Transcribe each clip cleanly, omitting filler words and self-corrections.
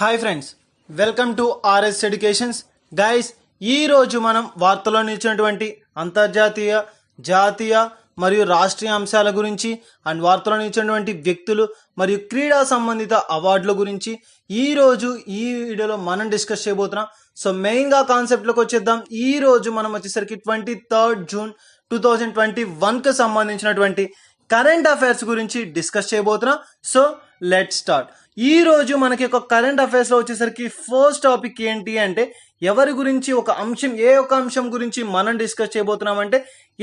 Hi friends, welcome to RS educations. Guys, ఈరోజు మనం వార్తల్లో నిలిచినటువంటి అంతర్జాతీయ, జాతీయ మరియు రాష్ట్రీయ అంశాల గురించి అండ్ వార్తల్లో నిలిచినటువంటి వ్యక్తులు మరియు క్రీడా సంబంధిత అవార్డుల గురించి ఈరోజు ఈ వీడియోలో మనం డిస్కస్ చేయబోతున్నాం. సో మెయిన్గా కాన్సెప్ట్లోకి వచ్చేద్దాం. ఈరోజు మనం వచ్చేసరికి 23 జూన్ 2021కి సంబంధించినటువంటి కరెంట్ అఫైర్స్ గురించి డిస్కస్ చేయబోతున్నాం. So let start. ఈ రోజు మనకి ఒక కరెంట్ అఫైర్స్ లో వచ్చేసరికి ఫస్ట్ టాపిక్ ఏంటి అంటే ఎవరి గురించి ఒక అంశం, ఏ ఒక అంశం గురించి మనం డిస్కస్ చేయబోతున్నాం అంటే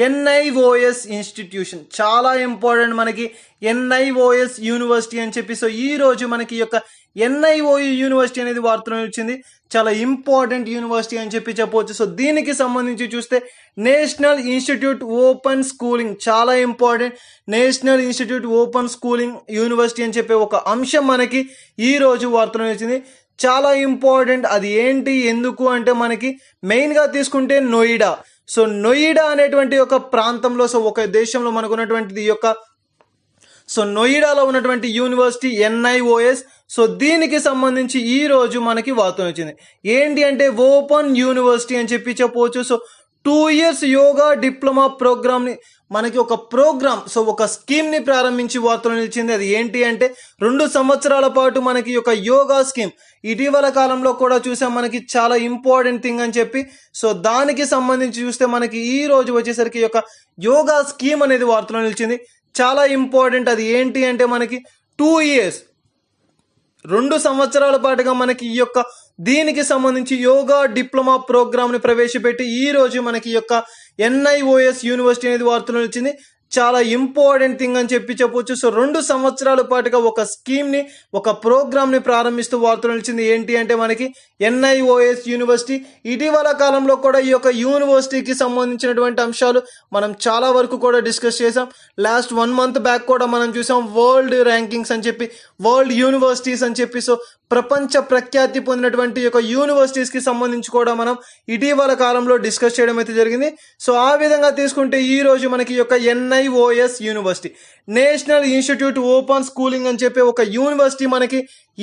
ఎన్ఐఓఎస్ ఇన్స్టిట్యూషన్. చాలా ఇంపార్టెంట్ మనకి ఎన్ఐఓఎస్ యూనివర్సిటీ అని చెప్పి. సో ఈ రోజు మనకి ఈ యొక్క ఎన్ఐఓయు యూనివర్సిటీ అనేది వార్తలో వచ్చింది. చాలా ఇంపార్టెంట్ యూనివర్సిటీ అని చెప్పి చెప్పవచ్చు. సో దీనికి సంబంధించి చూస్తే నేషనల్ ఇన్స్టిట్యూట్ ఓపెన్ స్కూలింగ్, చాలా important. National institute open schooling university అని చెప్పే ఒక అంశం మనకి ఈ రోజు వార్తలో వచ్చింది. చాలా ఇంపార్టెంట్. అది ఏంటి, ఎందుకు అంటే మనకి మెయిన్గా తీసుకుంటే నోయిడా. సో నోయిడా అనేటువంటి ఒక ప్రాంతంలో, సో ఒక దేశంలో మనకు ఉన్నటువంటిది ఈ యొక్క సో నోయిడాలో ఉన్నటువంటి యూనివర్సిటీ ఎన్ఐఓఎస్. సో దీనికి సంబంధించి ఈ రోజు మనకి వార్త వచ్చింది. ఏంటి అంటే ఓపెన్ యూనివర్సిటీ అని చెప్పి చెప్పవచ్చు. సో 2 years యోగా డిప్లొమా ప్రోగ్రామ్ని మనకి ఒక ప్రోగ్రామ్, సో ఒక స్కీమ్ని ప్రారంభించి వార్తలు నిలిచింది. అది ఏంటి అంటే 2 సంవత్సరాల పాటు మనకి ఒక యోగా స్కీమ్ ఇటీవల కాలంలో కూడా చూసాం, మనకి చాలా ఇంపార్టెంట్ థింగ్ అని చెప్పి. సో దానికి సంబంధించి చూస్తే మనకి ఈ రోజు వచ్చేసరికి ఒక యోగా స్కీమ్ అనేది వార్తలో నిలిచింది. చాలా ఇంపార్టెంట్. అది ఏంటి అంటే మనకి 2 years 2 సంవత్సరాల పాటుగా మనకి ఈ యొక్క దీనికి సంబంధించి యోగా డిప్లొమా ప్రోగ్రామ్ని ప్రవేశపెట్టి ఈ రోజు మనకి ఈ యొక్క ఎన్ఐఓఎస్ యూనివర్సిటీ అనేది వార్తలు వచ్చింది. చాలా ఇంపార్టెంట్ థింగ్ అని చెప్పి చెప్పవచ్చు. సో 2 సంవత్సరాల పాటుగా ఒక స్కీమ్ని, ఒక ప్రోగ్రామ్ని ప్రారంభిస్తూ వార్తలు నిలిచింది. ఏంటి అంటే మనకి ఎన్ఐఓఎస్ యూనివర్సిటీ. ఇటీవల కాలంలో కూడా ఈ యొక్క యూనివర్సిటీకి సంబంధించినటువంటి అంశాలు మనం చాలా వరకు కూడా డిస్కస్ చేసాం. లాస్ట్ 1 month బ్యాక్ కూడా మనం చూసాం వరల్డ్ ర్యాంకింగ్స్ అని చెప్పి, వరల్డ్ యూనివర్సిటీస్ అని చెప్పి. సో ప్రపంచ ప్రఖ్యాతి పొందినటువంటి యొక్క యూనివర్సిటీస్కి సంబంధించి కూడా మనం ఇటీవల కాలంలో డిస్కస్ చేయడం అయితే జరిగింది. సో ఆ విధంగా తీసుకుంటే ఈ రోజు మనకి యొక్క NIOS university, national institute open schooling అని చెప్పి ఒక యూనివర్సిటీ మనకి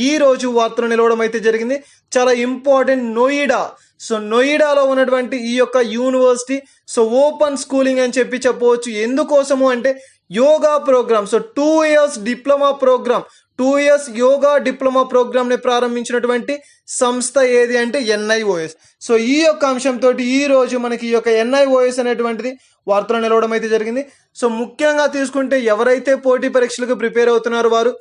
ఈ రోజు వార్తలు నిలవడం అయితే జరిగింది. చాలా ఇంపార్టెంట్ నోయిడా. సో నోయిడాలో ఉన్నటువంటి ఈ యొక్క యూనివర్సిటీ సో ఓపెన్ స్కూలింగ్ అని చెప్పి చెప్పవచ్చు. ఎందుకోసము అంటే yoga program. So 2 years diploma program, 2 years yoga diploma ప్రోగ్రామ్ని ప్రారంభించినటువంటి సంస్థ ఏది అంటే ఎన్ఐఓఎస్. సో ఈ యొక్క అంశంతో ఈ రోజు మనకి ఈ యొక్క ఎన్ఐఓఎస్ అనేటువంటిది వార్తలు నిలవడం అయితే జరిగింది. సో ముఖ్యంగా తీసుకుంటే ఎవరైతే పోటీ పరీక్షలకు ప్రిపేర్ అవుతున్నారో వారు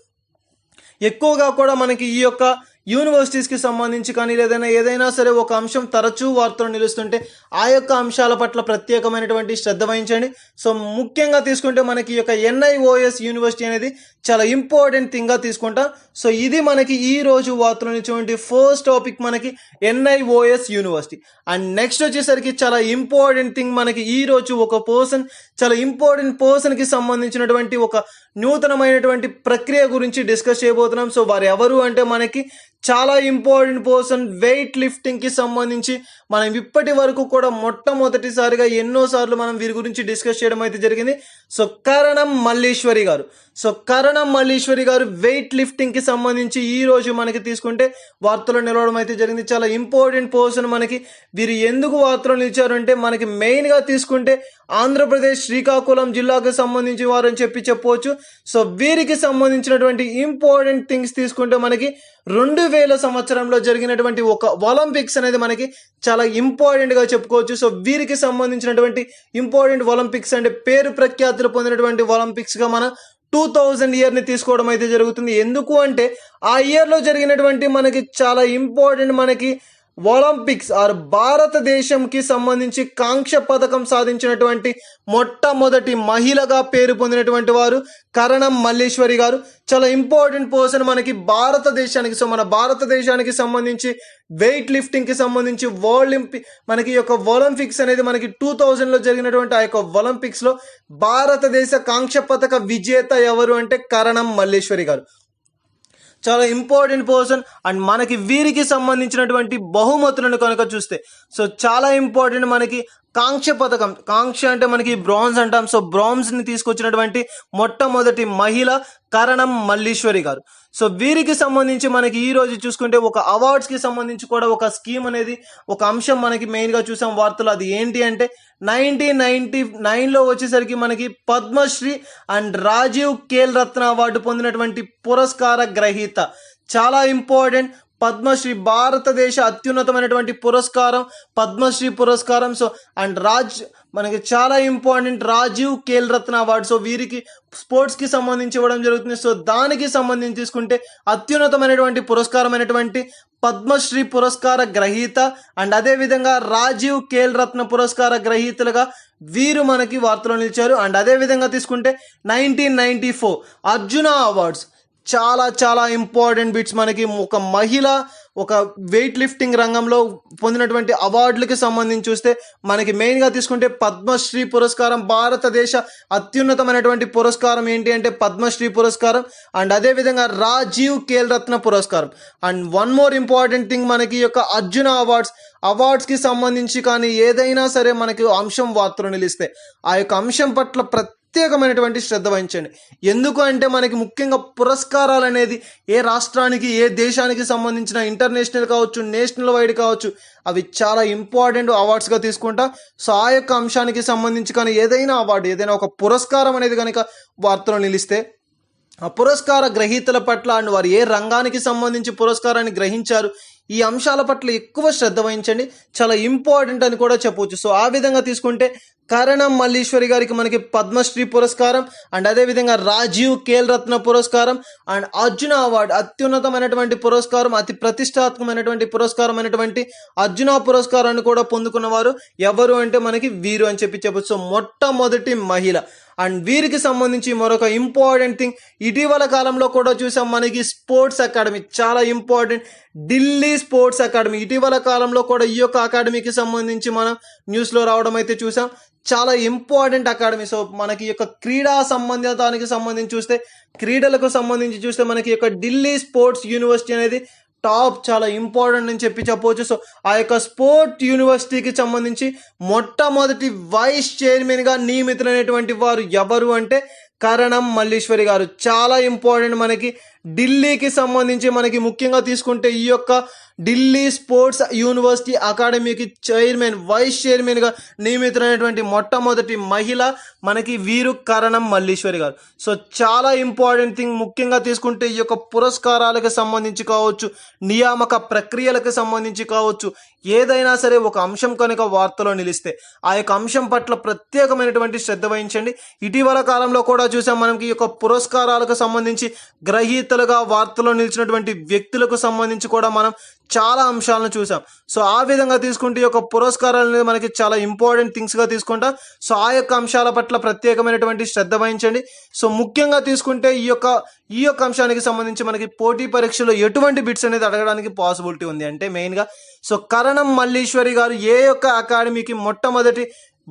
ఎక్కువగా కూడా మనకి ఈ యొక్క యూనివర్సిటీస్కి సంబంధించి కానీ ఏదైనా సరే ఒక అంశం తరచూ వార్తలు నిలుస్తుంటే ఆ యొక్క అంశాల పట్ల ప్రత్యేకమైనటువంటి శ్రద్ధ వహించండి. సో ముఖ్యంగా తీసుకుంటే మనకి ఈ యొక్క ఎన్ఐఓఎస్ యూనివర్సిటీ అనేది చాలా ఇంపార్టెంట్ థింగ్గా తీసుకుంటాం. సో ఇది మనకి ఈ రోజు వార్తలు నిలిచేటువంటి ఫస్ట్ టాపిక్ మనకి ఎన్ఐఓఎస్ యూనివర్సిటీ. అండ్ నెక్స్ట్ వచ్చేసరికి చాలా ఇంపార్టెంట్ థింగ్ మనకి ఈ రోజు ఒక పర్సన్, చాలా ఇంపార్టెంట్ పర్సన్కి సంబంధించినటువంటి ఒక నూతనమైనటువంటి ప్రక్రియ గురించి డిస్కస్ చేయబోతున్నాం. సో వారు ఎవరు అంటే మనకి చాలా ఇంపార్టెంట్ పర్సన్, వెయిట్ లిఫ్టింగ్కి సంబంధించి మనం ఇప్పటి వరకు కూడా మొట్టమొదటిసారిగా ఎన్నోసార్లు మనం వీరి గురించి డిస్కస్ చేయడం అయితే జరిగింది. సో కరణం మల్లీశ్వరి గారు. సో కరణం మల్లీశ్వరి గారు వెయిట్ లిఫ్టింగ్కి సంబంధించి ఈ రోజు మనకి తీసుకుంటే వార్తలు నిలవడం అయితే జరిగింది. చాలా ఇంపార్టెంట్ పర్సన్ మనకి. వీరు ఎందుకు వార్తలు నిలిచారు అంటే మనకి మెయిన్గా తీసుకుంటే ఆంధ్రప్రదేశ్ శ్రీకాకుళం జిల్లాకు సంబంధించి వారు అని చెప్పి చెప్పవచ్చు. సో వీరికి సంబంధించినటువంటి ఇంపార్టెంట్ థింగ్స్ తీసుకుంటే మనకి 2000 సంవత్సరంలో జరిగినటువంటి ఒక ఒలింపిక్స్ అనేది మనకి చాలా ఇంపార్టెంట్గా చెప్పుకోవచ్చు. సో వీరికి సంబంధించినటువంటి ఇంపార్టెంట్ ఒలింపిక్స్ అంటే పేరు ప్రఖ్యాతులు పొందినటువంటి ఒలింపిక్స్గా మనం 2000 ఇయర్ని తీసుకోవడం అయితే జరుగుతుంది. ఎందుకు అంటే ఆ ఇయర్లో జరిగినటువంటి మనకి చాలా ఇంపార్టెంట్ మనకి ఒలింపిక్స్ ఆర్ భారతదేశంకి సంబంధించి కాంస్య పథకం సాధించినటువంటి మొట్టమొదటి మహిళగా పేరు పొందినటువంటి వారు కరణం మల్లీశ్వరి గారు. చాలా ఇంపార్టెంట్ పర్సన్ మనకి భారతదేశానికి. సో మన భారతదేశానికి సంబంధించి వెయిట్ లిఫ్టింగ్కి సంబంధించి మనకి ఈ యొక్క ఒలింపిక్స్ అనేది మనకి 2000లో జరిగినటువంటి ఆ యొక్క ఒలింపిక్స్లో భారతదేశ కాంస్య పథక విజేత ఎవరు అంటే కరణం మల్లీశ్వరి గారు. చాలా ఇంపార్టెంట్ పర్సన్. అండ్ మనకి వీరికి సంబంధించినటువంటి బహుమతులను కనుక చూస్తే సో చాలా ఇంపార్టెంట్ మనకి కాంస్య పథకం, కాంస్య అంటే మనకి బ్రాంజ్ అంటాం. సో బ్రాంజ్ని తీసుకొచ్చినటువంటి మొట్టమొదటి మహిళ కరణం మల్లీశ్వరి గారు. సో వీరికి సంబంధించి మనకి ఈ రోజు చూసుకుంటే ఒక అవార్డ్స్కి సంబంధించి కూడా ఒక స్కీమ్ అనేది ఒక అంశం మనకి మెయిన్గా చూసాం వార్తలు. అది ఏంటి అంటే 1999లో వచ్చేసరికి మనకి పద్మశ్రీ అండ్ రాజీవ్ ఖేల్ రత్న అవార్డు పొందినటువంటి పురస్కార గ్రహీత. చాలా ఇంపార్టెంట్. పద్మశ్రీ భారతదేశ అత్యున్నతమైనటువంటి పురస్కారం పద్మశ్రీ పురస్కారం. సో అండ్ మనకి చాలా important Rajiv Khel Ratna award. So వీరికి స్పోర్ట్స్కి సంబంధించి ఇవ్వడం జరుగుతుంది. సో దానికి సంబంధించి తీసుకుంటే అత్యున్నతమైనటువంటి పురస్కారమైనటువంటి పద్మశ్రీ పురస్కార గ్రహీత అండ్ అదేవిధంగా రాజీవ్ ఖేల్ రత్న పురస్కార గ్రహీతలుగా వీరు మనకి వార్తలో నిలిచారు. అండ్ అదేవిధంగా తీసుకుంటే 1994 అర్జున అవార్డ్స్. చాలా చాలా ఇంపార్టెంట్ బిట్స్. మనకి ఒక మహిళ ఒక వెయిట్ లిఫ్టింగ్ రంగంలో పొందినటువంటి అవార్డులకి సంబంధించి చూస్తే మనకి మెయిన్గా తీసుకుంటే పద్మశ్రీ పురస్కారం, భారతదేశ అత్యున్నతమైనటువంటి పురస్కారం ఏంటి అంటే పద్మశ్రీ పురస్కారం అండ్ అదేవిధంగా రాజీవ్ ఖేల్ రత్న పురస్కారం. And one more important thing, మనకి యొక్క అర్జున అవార్డ్స్కి సంబంధించి కానీ ఏదైనా సరే మనకి అంశం వార్తలు నిలిస్తే ఆ యొక్క అంశం పట్ల ప్రత్యేకమైనటువంటి శ్రద్ధ వహించండి. ఎందుకు అంటే మనకి ముఖ్యంగా పురస్కారాలు అనేది ఏ రాష్ట్రానికి ఏ దేశానికి సంబంధించిన ఇంటర్నేషనల్ కావచ్చు, నేషనల్ వైడ్ కావచ్చు, అవి చాలా ఇంపార్టెంట్ అవార్డ్స్గా తీసుకుంటా. సో ఆ యొక్క అంశానికి సంబంధించి కానీ ఏదైనా అవార్డు, ఏదైనా ఒక పురస్కారం అనేది కనుక వార్తలో నిలిస్తే ఆ పురస్కార గ్రహీతల పట్ల అండ్ వారు ఏ రంగానికి సంబంధించి పురస్కారాన్ని గ్రహించారు, ఈ అంశాల పట్ల ఎక్కువ శ్రద్ధ వహించండి. చాలా ఇంపార్టెంట్ అని కూడా చెప్పవచ్చు. సో ఆ విధంగా తీసుకుంటే కరణం మల్లీశ్వరి గారికి మనకి పద్మశ్రీ పురస్కారం అండ్ అదేవిధంగా రాజీవ్ ఖేల్ రత్న పురస్కారం అండ్ అర్జున అవార్డు, అత్యున్నతమైనటువంటి పురస్కారం, అతి ప్రతిష్టాత్మకమైనటువంటి పురస్కారం అయినటువంటి అర్జున పురస్కారాన్ని కూడా పొందుకున్న వారు ఎవరు అంటే మనకి వీరు అని చెప్పవచ్చు. సో మొట్టమొదటి మహిళ. అండ్ వీరికి సంబంధించి మరొక ఇంపార్టెంట్ థింగ్, ఇటీవల కాలంలో కూడా చూసాం మనకి స్పోర్ట్స్ అకాడమీ, చాలా ఇంపార్టెంట్, ఢిల్లీ స్పోర్ట్స్ అకాడమీ. ఇటీవల కాలంలో కూడా ఈ యొక్క అకాడమీకి సంబంధించి మనం న్యూస్లో రావడం అయితే చూసాం. చాలా ఇంపార్టెంట్ అకాడమీ. సో మనకి యొక్క క్రీడా సంబంధితానికి సంబంధించి చూస్తే, క్రీడలకు సంబంధించి చూస్తే మనకి యొక్క ఢిల్లీ స్పోర్ట్స్ యూనివర్సిటీ అనేది టాప్, చాలా ఇంపార్టెంట్ అని చెప్పవచ్చు. సో ఆ యొక్క స్పోర్ట్ యూనివర్సిటీకి సంబంధించి మొట్టమొదటి వైస్ చైర్మన్గా నియమితులైనటువంటి వారు ఎవరు అంటే కరణం మల్లీశ్వరి గారు. చాలా ఇంపార్టెంట్. మనకి ఢిల్లీకి సంబంధించి మనకి ముఖ్యంగా తీసుకుంటే ఈ యొక్క ఢిల్లీ స్పోర్ట్స్ యూనివర్సిటీ అకాడమీకి వైస్ చైర్మన్గా నియమితులైనటువంటి మొట్టమొదటి మహిళ మనకి వీరు కరణం మల్లీశ్వరి గారు. సో చాలా ఇంపార్టెంట్ థింగ్, ముఖ్యంగా తీసుకుంటే ఈ యొక్క పురస్కారాలకు సంబంధించి కావచ్చు, నియామక ప్రక్రియలకు సంబంధించి కావచ్చు, ఏదైనా సరే ఒక అంశం కనుక వార్తలో నిలిస్తే ఆ యొక్క అంశం పట్ల ప్రత్యేకమైనటువంటి శ్రద్ధ వహించండి. ఇటీవల కాలంలో కూడా చూసాం మనకి ఈ యొక్క పురస్కారాలకు సంబంధించి గ్రహీతలుగా వార్తలో నిలిచినటువంటి వ్యక్తులకు సంబంధించి కూడా మనం చాలా అంశాలను చూసాం. సో ఆ విధంగా తీసుకుంటే ఈ యొక్క పురస్కారాలు అనేది మనకి చాలా ఇంపార్టెంట్ థింగ్స్గా తీసుకుంటాం. సో ఆ యొక్క అంశాల పట్ల ప్రత్యేకమైనటువంటి శ్రద్ధ వహించండి. సో ముఖ్యంగా తీసుకుంటే ఈ యొక్క అంశానికి సంబంధించి మనకి పోటీ పరీక్షలో ఎటువంటి బిట్స్ అనేది అడగడానికి పాసిబిలిటీ ఉంది అంటే మెయిన్గా సో కరణం మల్లీశ్వరి గారు ఏ యొక్క అకాడమీకి మొట్టమొదటి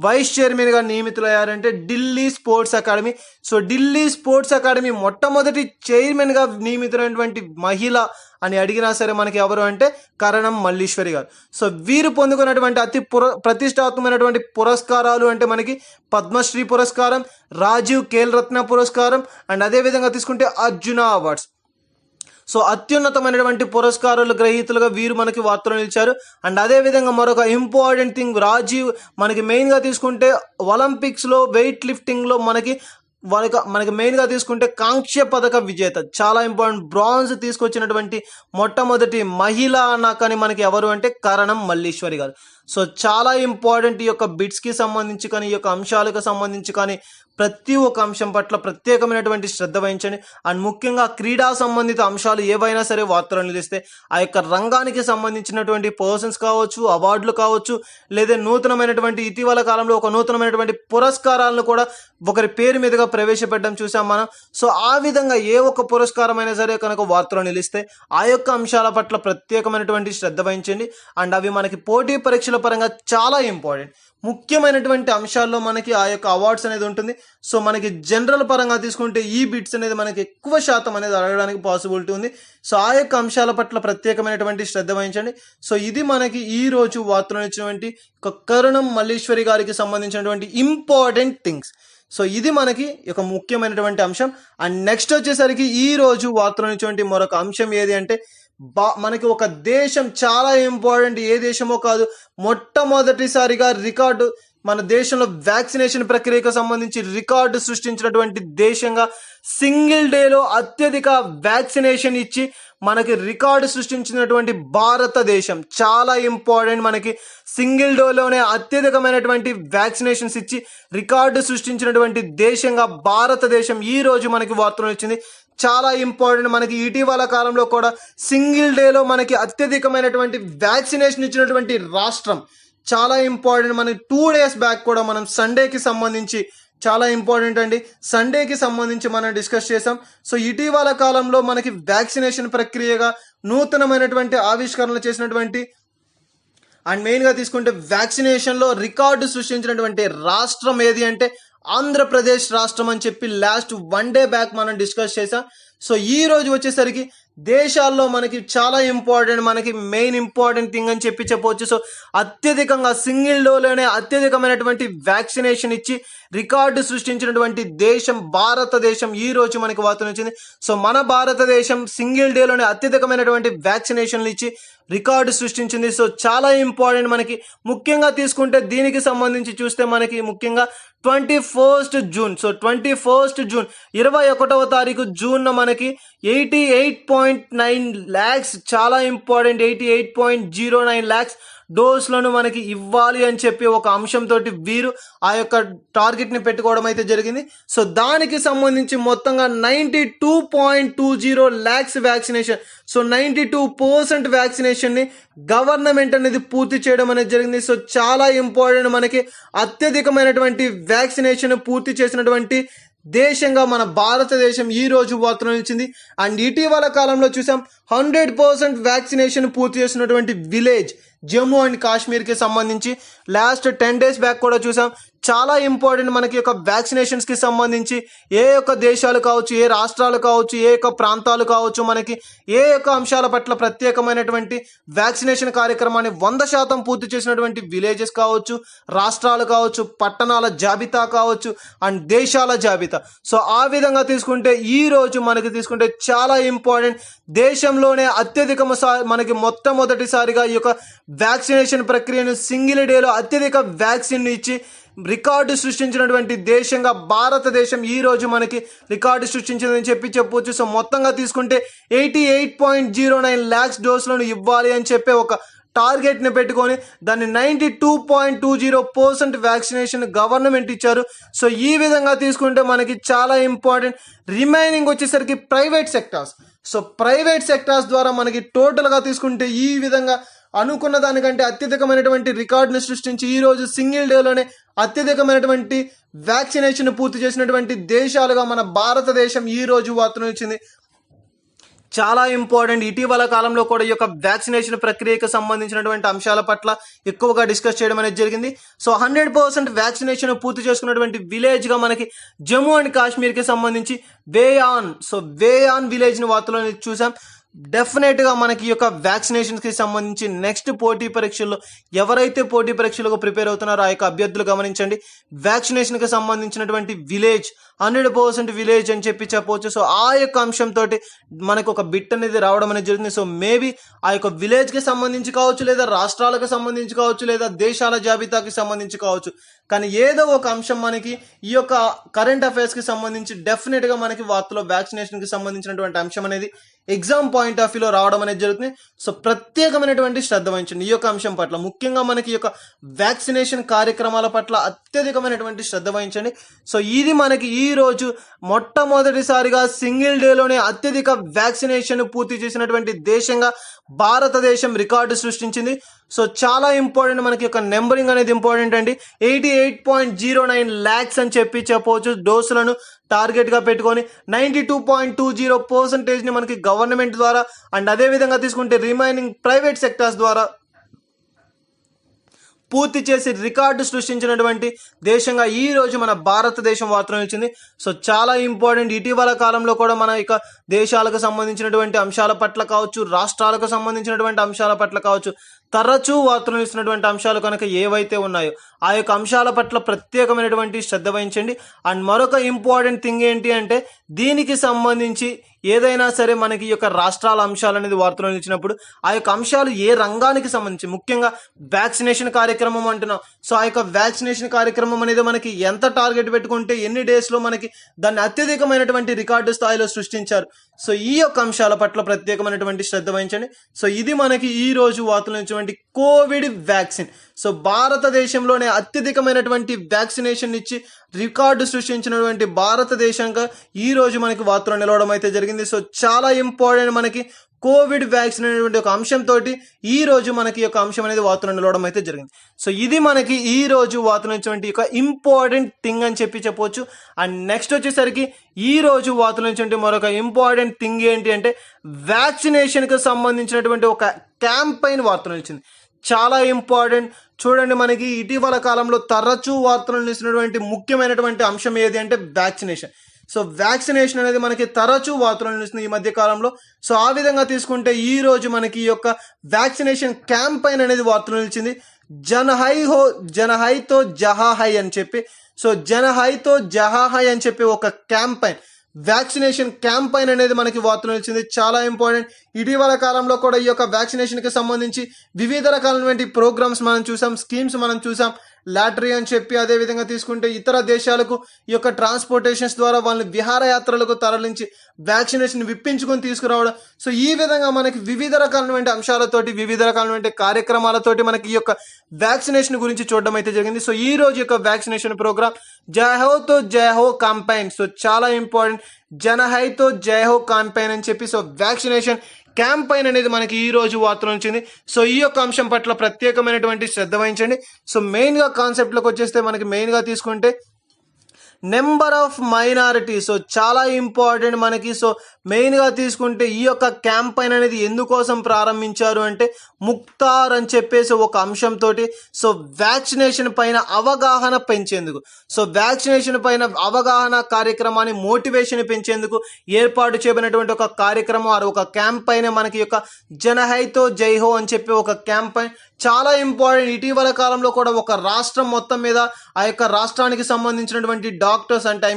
వైస్ చైర్మన్గా నియమితులయ్యారంటే Delhi sports academy. So Delhi sports academy మొట్టమొదటి చైర్మన్గా నియమితులైనటువంటి మహిళ అని అడిగినా సరే మనకి ఎవరు అంటే కరణం మల్లీశ్వరి గారు. సో వీరు పొందుకున్నటువంటి అతి ప్రతిష్టాత్మకమైనటువంటి పురస్కారాలు అంటే మనకి పద్మశ్రీ పురస్కారం, రాజీవ్ ఖేల్ రత్న పురస్కారం అండ్ అదేవిధంగా తీసుకుంటే అర్జున అవార్డ్స్. సో అత్యున్నతమైనటువంటి పురస్కారాలు గ్రహీతలుగా వీరు మనకి వార్తలు నిలిచారు. అండ్ అదేవిధంగా మరొక ఇంపార్టెంట్ థింగ్, రాజీవ్ మనకి మెయిన్గా తీసుకుంటే ఒలింపిక్స్లో వెయిట్ లిఫ్టింగ్లో మనకి మెయిన్గా తీసుకుంటే కాంస్య పథక విజేత, చాలా ఇంపార్టెంట్, బ్రాంజ్ తీసుకొచ్చినటువంటి మొట్టమొదటి మహిళ అన్నా కానీ మనకి ఎవరు అంటే కరణం మల్లీశ్వరి గారు. సో చాలా ఇంపార్టెంట్. ఈ యొక్క బిట్స్కి సంబంధించి కానీ ఈ యొక్క అంశాలకు సంబంధించి కానీ ప్రతి ఒక్క అంశం పట్ల ప్రత్యేకమైనటువంటి శ్రద్ధ వహించండి. అండ్ ముఖ్యంగా క్రీడా సంబంధిత అంశాలు ఏవైనా సరే వార్తలు నిలిస్తే ఆ యొక్క రంగానికి సంబంధించినటువంటి పర్సన్స్ కావచ్చు, అవార్డులు కావచ్చు, లేదా నూతనమైనటువంటి ఇటీవల కాలంలో ఒక నూతనమైనటువంటి పురస్కారాలను కూడా ఒకరి పేరు మీదుగా ప్రవేశపెట్టడం చూసాం మనం. సో ఆ విధంగా ఏ ఒక్క పురస్కారం అయినా సరే కనుక వార్తలు నిలిస్తే ఆ యొక్క అంశాల పట్ల ప్రత్యేకమైనటువంటి శ్రద్ధ వహించండి. అండ్ అవి మనకి పోటీ పరీక్షలో పరీక్షల పరంగా చాలా ఇంపార్టెంట్ ముఖ్యమైనటువంటి అంశాల్లో మనకి ఆ యొక్క అవార్డ్స్ అనేది ఉంటుంది. సో మనకి జనరల్ పరంగా తీసుకుంటే ఈ బిట్స్ అనేది మనకి ఎక్కువ శాతం అనేది అడగడానికి పాసిబిలిటీ ఉంది. సో ఆ యొక్క అంశాల పట్ల ప్రత్యేకమైనటువంటి శ్రద్ధ వహించండి. సో ఇది మనకి ఈ రోజు వార్తలో ఇచ్చినటువంటి ఒక కరుణం మల్లీశ్వరి గారికి సంబంధించినటువంటి ఇంపార్టెంట్ థింగ్స్. సో ఇది మనకి ఒక ముఖ్యమైనటువంటి అంశం. అండ్ నెక్స్ట్ వచ్చేసరికి ఈ రోజు వార్తలో ఇచ్చినటువంటి మరొక అంశం ఏది అంటే మనకి ఒక దేశం చాలా ఇంపార్టెంట్, ఏ దేశమో కాదు, మొట్టమొదటిసారిగా రికార్డు మన దేశంలో వ్యాక్సినేషన్ ప్రక్రియకు సంబంధించి రికార్డు సృష్టించినటువంటి దేశంగా సింగిల్ డేలో అత్యధిక వ్యాక్సినేషన్ ఇచ్చి మనకి రికార్డు సృష్టించినటువంటి భారతదేశం చాలా ఇంపార్టెంట్. మనకి సింగిల్ డేలోనే అత్యధికమైనటువంటి వ్యాక్సినేషన్స్ ఇచ్చి రికార్డు సృష్టించినటువంటి దేశంగా భారతదేశం ఈ రోజు మనకి వార్తలు వచ్చింది. చాలా ఇంపార్టెంట్. మనకి ఇటీవల కాలంలో కూడా సింగిల్ డేలో మనకి అత్యధికమైనటువంటి వ్యాక్సినేషన్ ఇచ్చినటువంటి రాష్ట్రం చాలా ఇంపార్టెంట్. మనకి 2 days బ్యాక్ కూడా మనం సండేకి సంబంధించి చాలా ఇంపార్టెంట్ అండి, సండేకి సంబంధించి మనం డిస్కస్ చేసాం. సో ఇటీవల కాలంలో మనకి వ్యాక్సినేషన్ ప్రక్రియగా నూతనమైనటువంటి ఆవిష్కరణలు చేసినటువంటి అండ్ మెయిన్గా తీసుకుంటే వ్యాక్సినేషన్లో రికార్డు సృష్టించినటువంటి రాష్ట్రం ఏది అంటే ఆంధ్రప్రదేశ్ రాష్ట్రం అని చెప్పి లాస్ట్ 1 day బ్యాక్ మనం డిస్కస్ చేసాం. సో ఈ రోజు వచ్చేసరికి దేశాల్లో మనకి చాలా ఇంపార్టెంట్, మనకి మెయిన్ ఇంపార్టెంట్ థింగ్ అని చెప్పి చెప్పవచ్చు. సో అత్యధికంగా సింగిల్ డోలోనే అత్యధికమైనటువంటి వ్యాక్సినేషన్ ఇచ్చి రికార్డు సృష్టించినటువంటి దేశం భారతదేశం ఈ రోజు మనకి వార్త వచ్చింది. సో మన భారతదేశం సింగిల్ డేలోనే అత్యధికమైనటువంటి వ్యాక్సినేషన్లు ఇచ్చి రికార్డు సృష్టించింది. సో చాలా ఇంపార్టెంట్. మనకి ముఖ్యంగా తీసుకుంటే దీనికి సంబంధించి చూస్తే మనకి ముఖ్యంగా 21st June, so 21st June 21వ తారీఖు జూన్ మనకి 88.9 lakhs, చాలా ఇంపార్టెంట్, 88.09 lakhs డోస్లను మనకి ఇవ్వాలి అని చెప్పి ఒక అంశంతో వీరు ఆ యొక్క టార్గెట్ని పెట్టుకోవడం అయితే జరిగింది. సో దానికి సంబంధించి మొత్తంగా 92.20 lakhs వ్యాక్సినేషన్, సో 92% వ్యాక్సినేషన్ని గవర్నమెంట్ అనేది పూర్తి చేయడం అనేది జరిగింది. సో చాలా ఇంపార్టెంట్. మనకి అత్యధికమైనటువంటి వ్యాక్సినేషన్ పూర్తి చేసినటువంటి దేశంగా మన భారతదేశం ఈ రోజు వార్తలు నిలిచింది. అండ్ ఇటీవల కాలంలో చూసాం 100% వ్యాక్సినేషన్ పూర్తి చేసినటువంటి విలేజ్ జమ్మూ అండ్ కాశ్మీర్కి సంబంధించి లాస్ట్ 10 days బ్యాక్ కూడా చూసాం. చాలా ఇంపార్టెంట్. మనకి యొక్క వ్యాక్సినేషన్స్కి సంబంధించి ఏ యొక్క దేశాలు కావచ్చు, ఏ రాష్ట్రాలు కావచ్చు, ఏ యొక్క ప్రాంతాలు కావచ్చు, మనకి ఏ యొక్క అంశాల పట్ల ప్రత్యేకమైనటువంటి వ్యాక్సినేషన్ కార్యక్రమాన్ని 100% పూర్తి చేసినటువంటి విలేజెస్ కావచ్చు, రాష్ట్రాలు కావచ్చు, పట్టణాల జాబితా కావచ్చు అండ్ దేశాల జాబితా. సో ఆ విధంగా తీసుకుంటే ఈ రోజు మనకి తీసుకుంటే చాలా ఇంపార్టెంట్. దేశంలోనే మనకి మొట్టమొదటిసారిగా ఈ యొక్క వ్యాక్సినేషన్ ప్రక్రియను సింగిల్ డేలో అత్యధిక వ్యాక్సిన్ ఇచ్చి రికార్డు సృష్టించినటువంటి దేశంగా భారతదేశం ఈ రోజు మనకి రికార్డు సృష్టించిందని చెప్పి చెప్పవచ్చు. సో మొత్తంగా తీసుకుంటే 88.09 lakhs డోసులను ఇవ్వాలి అని చెప్పి ఒక టార్గెట్ని పెట్టుకొని దాన్ని 92.20% వ్యాక్సినేషన్ గవర్నమెంట్ ఇచ్చారు. సో ఈ విధంగా తీసుకుంటే మనకి చాలా ఇంపార్టెంట్. రిమైనింగ్ వచ్చేసరికి private sectors. So private sectors ద్వారా మనకి టోటల్గా తీసుకుంటే ఈ విధంగా అనుకున్న దానికంటే అత్యధికమైనటువంటి రికార్డును సృష్టించి ఈ రోజు సింగిల్ డేలోనే అత్యధికమైనటువంటి వ్యాక్సినేషన్ పూర్తి చేసినటువంటి దేశాలుగా మన భారతదేశం ఈ రోజు వార్తను ఇచ్చింది. చాలా ఇంపార్టెంట్. ఇటీవల కాలంలో కూడా ఈ యొక్క వ్యాక్సినేషన్ ప్రక్రియకు సంబంధించినటువంటి అంశాల పట్ల ఎక్కువగా డిస్కస్ చేయడం అనేది జరిగింది. సో 100% వ్యాక్సినేషన్ పూర్తి చేసుకున్నటువంటి విలేజ్గా మనకి జమ్మూ అండ్ కాశ్మీర్కి సంబంధించి వేయాన్ విలేజ్ని వార్తలో చూసాం. డెఫినెట్గా మనకి ఈ యొక్క వ్యాక్సినేషన్స్కి సంబంధించి నెక్స్ట్ పోటీ పరీక్షల్లో ఎవరైతే పోటీ పరీక్షలకు ప్రిపేర్ అవుతున్నారో ఆ యొక్క అభ్యర్థులు గమనించండి. వ్యాక్సినేషన్కి సంబంధించినటువంటి విలేజ్ 100% విలేజ్ అని చెప్పి చెప్పవచ్చు. సో ఆ యొక్క అంశంతో మనకు ఒక బిట్ అనేది రావడం అనేది జరిగింది. సో మేబీ ఆ యొక్క విలేజ్కి సంబంధించి కావచ్చు, లేదా రాష్ట్రాలకు సంబంధించి కావచ్చు, లేదా దేశాల జాబితాకి సంబంధించి కావచ్చు, కానీ ఏదో ఒక అంశం మనకి ఈ యొక్క కరెంట్ అఫైర్స్కి సంబంధించి డెఫినెట్గా మనకి వార్తలో వ్యాక్సినేషన్కి సంబంధించినటువంటి అంశం అనేది ఎగ్జామ్ పాయింట్ ఆఫ్ వ్యూలో రావడం అనేది జరుగుతుంది. సో ప్రత్యేకమైనటువంటి శ్రద్ధ వహించండి ఈ యొక్క అంశం పట్ల. ముఖ్యంగా మనకి ఈ యొక్క వ్యాక్సినేషన్ కార్యక్రమాల పట్ల అత్యధికమైనటువంటి శ్రద్ధ వహించండి. సో ఇది మనకి ఈ రోజు మొట్టమొదటిసారిగా సింగిల్ డేలోనే అత్యధిక వ్యాక్సినేషన్ పూర్తి చేసినటువంటి దేశంగా భారతదేశం రికార్డు సృష్టించింది. సో చాలా ఇంపార్టెంట్. మనకి యొక్క నెంబరింగ్ అనేది ఇంపార్టెంట్ అండి. 88.09 lakhs అని చెప్పి చెప్పవచ్చు డోసులను టార్గెట్గా పెట్టుకొని 92.20% మనకి గవర్నమెంట్ ద్వారా అండ్ అదేవిధంగా తీసుకుంటే రిమైనింగ్ ప్రైవేట్ సెక్టార్స్ ద్వారా పూర్తి చేసి రికార్డు సృష్టించినటువంటి దేశంగా ఈ రోజు మన భారతదేశం వార్తలు నిలిచింది. సో చాలా ఇంపార్టెంట్. ఇటీవల కాలంలో కూడా మన ఇక దేశాలకు సంబంధించినటువంటి అంశాల పట్ల కావచ్చు, రాష్ట్రాలకు సంబంధించినటువంటి అంశాల పట్ల కావచ్చు, తరచూ వార్తలు ఇస్తున్నటువంటి అంశాలు కనుక ఏవైతే ఉన్నాయో ఆ యొక్క అంశాల పట్ల ప్రత్యేకమైనటువంటి శ్రద్ధ వహించండి. అండ్ మరొక ఇంపార్టెంట్ థింగ్ ఏంటి అంటే దీనికి సంబంధించి ఏదైనా సరే మనకి ఈ యొక్క రాష్ట్రాల అంశాలు అనేది వార్తలు నిలిచినప్పుడు ఆ యొక్క అంశాలు ఏ రంగానికి సంబంధించి, ముఖ్యంగా వ్యాక్సినేషన్ కార్యక్రమం అంటున్నాం. సో ఆ యొక్క వ్యాక్సినేషన్ కార్యక్రమం అనేది మనకి ఎంత టార్గెట్ పెట్టుకుంటే ఎన్ని డేస్లో మనకి దాన్ని అత్యధికమైనటువంటి రికార్డు స్థాయిలో సృష్టించారు. సో ఈ యొక్క అంశాల పట్ల ప్రత్యేకమైనటువంటి శ్రద్ధ వహించండి. సో ఇది మనకి ఈ రోజు వార్తలు నిలిచినటువంటి కోవిడ్ వ్యాక్సిన్. సో భారతదేశంలోనే అత్యధికమైనటువంటి వ్యాక్సినేషన్ ఇచ్చి రికార్డు సృష్టించినటువంటి భారతదేశంగా ఈ రోజు మనకి వార్తలు నిలవడం అయితే జరిగింది. సో చాలా ఇంపార్టెంట్ మనకి కోవిడ్ వ్యాక్సిన్ అనేటువంటి ఒక అంశంతో ఈ రోజు మనకి యొక్క అంశం అనేది వార్తలు నిలవడం అయితే జరిగింది. సో ఇది మనకి ఈ రోజు వార్తలు ఇచ్చినటువంటి ఒక ఇంపార్టెంట్ థింగ్ అని చెప్పవచ్చు. అండ్ నెక్స్ట్ వచ్చేసరికి ఈ రోజు వార్తలు ఇచ్చినటువంటి మరొక ఇంపార్టెంట్ థింగ్ ఏంటి అంటే వ్యాక్సినేషన్కి సంబంధించినటువంటి ఒక క్యాంపెయిన్ వార్తలు నిలిచింది. చాలా ఇంపార్టెంట్. చూడండి, మనకి ఇటీవల కాలంలో తరచూ వార్తలు నిలిచినటువంటి ముఖ్యమైనటువంటి అంశం ఏది అంటే వ్యాక్సినేషన్. సో వ్యాక్సినేషన్ అనేది మనకి తరచూ వార్తలు నిలుస్తుంది ఈ మధ్య కాలంలో. సో ఆ విధంగా తీసుకుంటే ఈ రోజు మనకి ఈ యొక్క వ్యాక్సినేషన్ క్యాంపెయిన్ అనేది వార్తలు నిలిచింది. జనహైతో జహాహై అని చెప్పి, సో జనహైతో జహాహై అని చెప్పి ఒక క్యాంపెయిన్, వ్యాక్సినేషన్ క్యాంపెయిన్ అనేది మనకి వార్తలు నిలిచింది. చాలా ఇంపార్టెంట్. ఇటీవల కాలంలో కూడా ఈ యొక్క వ్యాక్సినేషన్కి సంబంధించి వివిధ రకాలైనటువంటి ప్రోగ్రామ్స్ మనం చూసాం, స్కీమ్స్ మనం చూసాం. లాటరీ అని చెప్పి, అదేవిధంగా తీసుకుంటే ఇతర దేశాలకు ఈ యొక్క ట్రాన్స్పోర్టేషన్స్ ద్వారా వాళ్ళని విహారయాత్రలకు తరలించి వ్యాక్సినేషన్ విప్పించుకొని తీసుకురావడం. సో ఈ విధంగా మనకి వివిధ రకాలైనటువంటి అంశాలతోటి, వివిధ రకాలైనటువంటి కార్యక్రమాలతోటి మనకి ఈ యొక్క వ్యాక్సినేషన్ గురించి చూడడం అయితే జరిగింది. సో ఈ రోజు యొక్క వ్యాక్సినేషన్ ప్రోగ్రామ్ జయహోతో జయహో క్యాంపెయిన్. సో చాలా ఇంపార్టెంట్. జనహైతో జయహో క్యాంపెయిన్ అని చెప్పి, సో వ్యాక్సినేషన్ క్యాంపెయిన్ అనేది మనకి ఈ రోజు వార్తలు వచ్చింది. సో ఈ యొక్క అంశం పట్ల ప్రత్యేకమైనటువంటి శ్రద్ధ వహించండి. సో మెయిన్గా కాన్సెప్ట్లోకి వచ్చేస్తే మనకి మెయిన్గా తీసుకుంటే నెంబర్ ఆఫ్ మైనారిటీ. సో చాలా ఇంపార్టెంట్ మనకి. సో మెయిన్గా తీసుకుంటే ఈ యొక్క క్యాంపెయిన్ అనేది ఎందుకోసం ప్రారంభించారు అంటే ముక్తార్ అని చెప్పేసి ఒక అంశంతో సో వ్యాక్సినేషన్ పైన అవగాహన పెంచేందుకు, సో వ్యాక్సినేషన్ పైన అవగాహన కార్యక్రమాన్ని మోటివేషన్ పెంచేందుకు ఏర్పాటు చేయబడినటువంటి ఒక కార్యక్రమం, ఒక క్యాంపెయిన్ మనకి యొక్క జనహైతో జైహో అని చెప్పి ఒక క్యాంపెయిన్. చాలా ఇంపార్టెంట్. ఇటీవల కాలంలో కూడా ఒక రాష్ట్రం మొత్తం మీద ఆ యొక్క రాష్ట్రానికి సంబంధించినటువంటి డాక్టర్స్ అంటే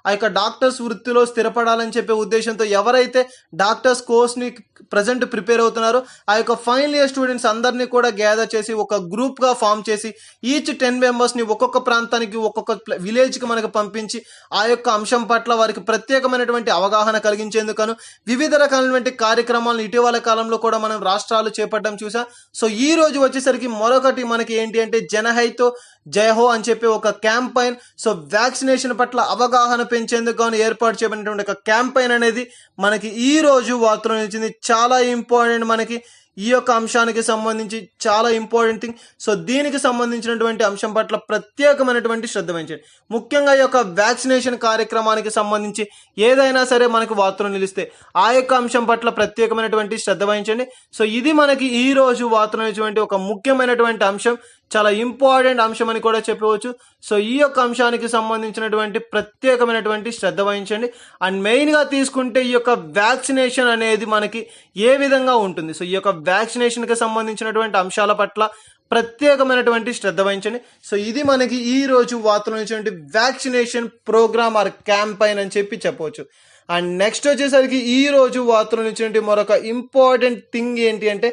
ఆ యొక్క డాక్టర్స్ వృత్తిలో స్థిరపడాలని చెప్పే ఉద్దేశంతో ఎవరైతే డాక్టర్స్ కోర్స్ని ప్రజెంట్ ప్రిపేర్ అవుతున్నారో ఆ యొక్క ఫైనల్ ఇయర్ స్టూడెంట్స్ అందరినీ కూడా గ్యాదర్ చేసి ఒక గ్రూప్గా ఫామ్ చేసి ఈచ్ 10 మెంబర్స్ని ఒక్కొక్క ప్రాంతానికి, ఒక్కొక్క విలేజ్కి మనకు పంపించి ఆ యొక్క అంశం పట్ల వారికి ప్రత్యేకమైనటువంటి అవగాహన కలిగించేందుకు వివిధ రకాలైనటువంటి కార్యక్రమాలను ఇటీవల కాలంలో కూడా మనం రాష్ట్రాలు చేపట్టడం చూసాం. సో ఈ రోజు వచ్చేసరికి మరొకటి మనకి ఏంటి అంటే జనహైతో జయహో అని చెప్పి ఒక క్యాంపెయిన్. సో వ్యాక్సినేషన్ పట్ల అవగాహన పెంచేందుకు ఏర్పాటు చేయబడినటువంటి ఒక క్యాంపెయిన్ అనేది మనకి ఈ రోజు వార్తలు నిలిచింది. చాలా ఇంపార్టెంట్ మనకి ఈ యొక్క అంశానికి సంబంధించి చాలా ఇంపార్టెంట్ థింగ్. సో దీనికి సంబంధించినటువంటి అంశం పట్ల ప్రత్యేకమైనటువంటి శ్రద్ధ వహించండి. ముఖ్యంగా ఈ యొక్క వ్యాక్సినేషన్ కార్యక్రమానికి సంబంధించి ఏదైనా సరే మనకు వార్తలు నిలిస్తే ఆ యొక్క అంశం పట్ల ప్రత్యేకమైనటువంటి శ్రద్ధ వహించండి. సో ఇది మనకి ఈ రోజు వార్తలు నిలిచినటువంటి ఒక ముఖ్యమైనటువంటి అంశం, చాలా ఇంపార్టెంట్ అంశం అని కూడా చెప్పవచ్చు. సో ఈ యొక్క అంశానికి సంబంధించినటువంటి ప్రత్యేకమైనటువంటి శ్రద్ధ వహించండి. అండ్ మెయిన్గా తీసుకుంటే ఈ యొక్క వ్యాక్సినేషన్ అనేది మనకి ఏ విధంగా ఉంటుంది, సో ఈ యొక్క వ్యాక్సినేషన్కి సంబంధించినటువంటి అంశాల పట్ల ప్రత్యేకమైనటువంటి శ్రద్ధ వహించండి. సో ఇది మనకి ఈ రోజు వార్తలు ఇచ్చినటువంటి వ్యాక్సినేషన్ ప్రోగ్రామ్ ఆర్ క్యాంపెయిన్ అని చెప్పవచ్చు. అండ్ నెక్స్ట్ వచ్చేసరికి ఈ రోజు వార్తలు ఇచ్చినటువంటి మరొక ఇంపార్టెంట్ థింగ్ ఏంటి అంటే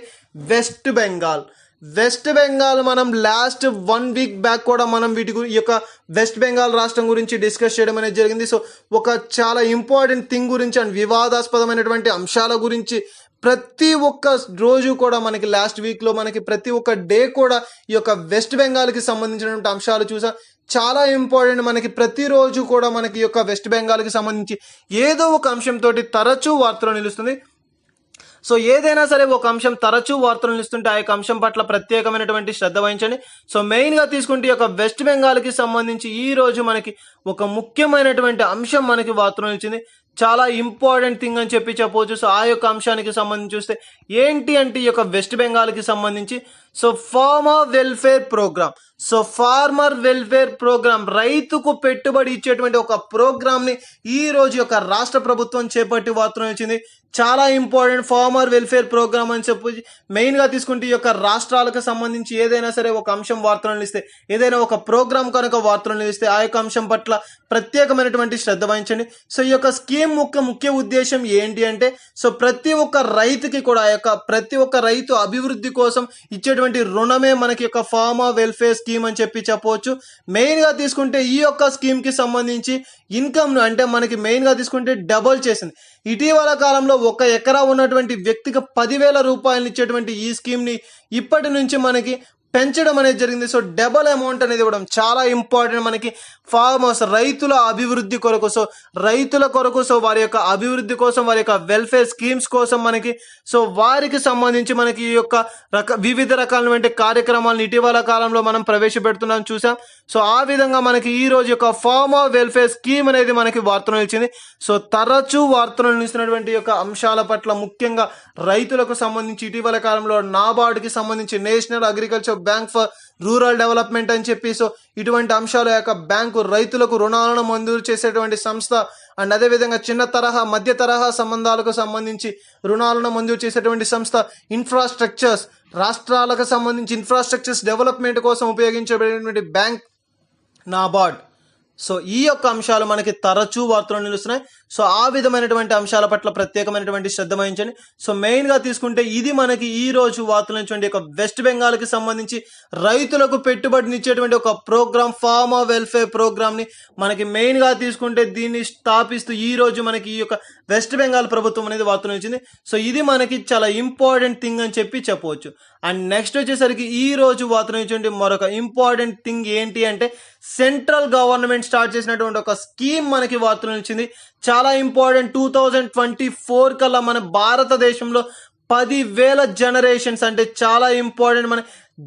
వెస్ట్ బెంగాల్ మనం లాస్ట్ 1 వీక్ బ్యాక్ కూడా మనం ఈ యొక్క వెస్ట్ బెంగాల్ రాష్ట్రం గురించి డిస్కస్ చేయడం అనేది జరిగింది. సో ఒక చాలా ఇంపార్టెంట్ థింగ్ గురించి అండ్ వివాదాస్పదమైనటువంటి అంశాల గురించి ప్రతి ఒక్క రోజు కూడా మనకి లాస్ట్ వీక్లో మనకి ప్రతి ఒక్క డే కూడా ఈ యొక్క వెస్ట్ బెంగాల్కి సంబంధించినటువంటి అంశాలు చూసాం. చాలా ఇంపార్టెంట్. మనకి ప్రతిరోజు కూడా మనకి ఈ యొక్క వెస్ట్ బెంగాల్కి సంబంధించి ఏదో ఒక అంశంతో తరచూ వార్తలు నిలుస్తుంది. సో ఏదైనా సరే ఒక అంశం తరచూ వార్తలు నిలుస్తుంటే ఆ యొక్క అంశం పట్ల ప్రత్యేకమైనటువంటి శ్రద్ధ వహించండి. సో మెయిన్గా తీసుకుంటే ఈ యొక్క వెస్ట్ బెంగాల్కి సంబంధించి ఈ రోజు మనకి ఒక ముఖ్యమైనటువంటి అంశం మనకి వార్తలు నిలిచింది. చాలా ఇంపార్టెంట్ థింగ్ అని చెప్పవచ్చు. సో ఆ యొక్క అంశానికి సంబంధించి చూస్తే ఏంటి అంటే ఈ యొక్క వెస్ట్ బెంగాల్కి సంబంధించి so farmer welfare program. So farmer welfare program, రైతుకు పెట్టుబడి ఇచ్చేటువంటి ఒక ప్రోగ్రామ్ ని ఈ రోజు యొక్క రాష్ట్ర ప్రభుత్వం చేపట్టి వార్తలు వచ్చింది. చాలా ఇంపార్టెంట్ ఫార్మర్ వెల్ఫేర్ ప్రోగ్రామ్ అని చెప్పి మెయిన్ గా తీసుకుంటే ఈ యొక్క రాష్ట్రాలకు సంబంధించి ఏదైనా సరే ఒక అంశం వార్తలను ఇస్తే, ఏదైనా ఒక ప్రోగ్రామ్ కనుక వార్తలను ఇస్తే ఆ యొక్క అంశం పట్ల ప్రత్యేకమైనటువంటి శ్రద్ధ వహించండి. సో ఈ యొక్క స్కీమ్ ముఖ్య ఉద్దేశం ఏంటి అంటే, సో ప్రతి ఒక్క రైతుకి కూడా ఆ యొక్క ప్రతి ఒక్క రైతు అభివృద్ధి కోసం ఇచ్చేటువంటి రుణమే మనకి యొక్క ఫార్మర్ వెల్ఫేర్ స్కీమ్ అని చెప్పి చెప్పవచ్చు. మెయిన్ గా తీసుకుంటే ఈ యొక్క స్కీమ్ కి సంబంధించి ఇన్కమ్ ను అంటే మనకి మెయిన్ గా తీసుకుంటే డబుల్ చేసింది. ఇటీవల కాలంలో 1 ఎకరా ఉన్నటువంటి వ్యక్తికి 10,000 రూపాయలు ఇచ్చేటువంటి ఈ స్కీమ్ ని ఇప్పటి నుంచి మనకి పెంచడం అనేది జరిగింది. సో డబల్ అమౌంట్ అనేది ఇవ్వడం చాలా ఇంపార్టెంట్ మనకి ఫార్మర్స్, రైతుల అభివృద్ధి కొరకు. సో రైతుల కొరకు, సో వారి యొక్క అభివృద్ధి కోసం, వారి యొక్క వెల్ఫేర్ స్కీమ్స్ కోసం మనకి, సో వారికి సంబంధించి మనకి ఈ యొక్క వివిధ రకాలైనటువంటి కార్యక్రమాలను ఇటీవల కాలంలో మనం ప్రవేశపెడుతున్నాం చూసాం. సో ఆ విధంగా మనకి ఈ రోజు యొక్క ఫార్మర్ వెల్ఫేర్ స్కీమ్ అనేది మనకి వార్తలు నిలిచింది. సో తరచూ వార్తలు నిలిచినటువంటి యొక్క అంశాల పట్ల ముఖ్యంగా రైతులకు సంబంధించి ఇటీవల కాలంలో నాబార్డుకి సంబంధించి national agriculture bank for rural development అని చెప్పి, సో ఇటువంటి అంశాల యొక్క బ్యాంకు రైతులకు రుణాలను మంజూరు చేసేటువంటి సంస్థ, అండ్ అదేవిధంగా చిన్న తరహా మధ్య తరహా సంబంధాలకు సంబంధించి రుణాలను మంజూరు చేసేటువంటి సంస్థ ఇన్ఫ్రాస్ట్రక్చర్స్, రాష్ట్రాలకు సంబంధించి ఇన్ఫ్రాస్ట్రక్చర్స్ డెవలప్మెంట్ కోసం ఉపయోగించబడేటువంటి బ్యాంక్ నాబార్డ్. సో ఈ యొక్క అంశాలు మనకి తరచూ వార్తలు నిలుస్తున్నాయి. సో ఆ విధమైనటువంటి అంశాల పట్ల ప్రత్యేకమైనటువంటి శ్రద్ధ వహించండి. సో మెయిన్ గా తీసుకుంటే ఇది మనకి ఈ రోజు వార్తలు ఇచ్చేటువంటి ఒక వెస్ట్ బెంగాల్ కి సంబంధించి రైతులకు పెట్టుబడినిచ్చేటువంటి ఒక ప్రోగ్రామ్, ఫార్మర్ వెల్ఫేర్ ప్రోగ్రామ్ ని మనకి మెయిన్ గా తీసుకుంటే దీన్ని స్థాపిస్తూ ఈ రోజు మనకి ఈ యొక్క వెస్ట్ బెంగాల్ ప్రభుత్వం అనేది వార్తలు ఇచ్చింది. సో ఇది మనకి చాలా ఇంపార్టెంట్ థింగ్ అని చెప్పి చెప్పవచ్చు. అండ్ నెక్స్ట్ వచ్చేసరికి ఈ రోజు వార్తలు ఇచ్చేటువంటి మరొక ఇంపార్టెంట్ థింగ్ ఏంటి అంటే, సెంట్రల్ గవర్నమెంట్ స్టార్ట్ చేసినటువంటి ఒక స్కీమ్ మనకి వార్తలు ఇచ్చింది. చాలా ఇంపార్టెంట్. 2024 కల్లా మన భారతదేశంలో 10,000 జనరేషన్స్ అంటే చాలా ఇంపార్టెంట్ మన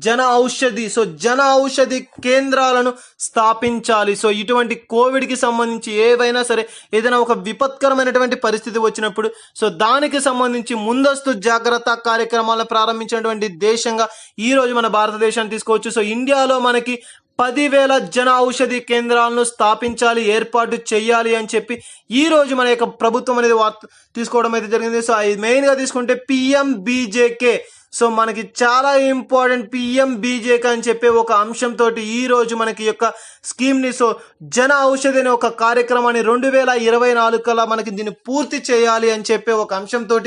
జన ఔషధి, సో జన ఔషధి కేంద్రాలను స్థాపించాలి. సో ఇటువంటి కోవిడ్ కి సంబంధించి ఏవైనా సరే ఏదైనా ఒక విపత్కరమైనటువంటి పరిస్థితి వచ్చినప్పుడు, సో దానికి సంబంధించి ముందస్తు జాగ్రత్త కార్యక్రమాలను ప్రారంభించినటువంటి దేశంగా ఈ రోజు మన భారతదేశాన్ని తీసుకోవచ్చు. సో ఇండియాలో మనకి 10,000 జన ఔషధి కేంద్రాలను స్థాపించాలి, ఏర్పాటు చేయాలి అని చెప్పి ఈ రోజు మన యొక్క ప్రభుత్వం అనేది తీసుకోవడం అయితే జరిగింది. సో మెయిన్ గా తీసుకుంటే PMBJK, సో మనకి చాలా ఇంపార్టెంట్ PMBJK అని చెప్పే ఒక అంశంతో ఈ రోజు మనకి యొక్క స్కీమ్ ని, సో జన ఔషధి అనే ఒక కార్యక్రమాన్ని 2024 కల్లా మనకి దీన్ని పూర్తి చేయాలి అని చెప్పే ఒక అంశంతో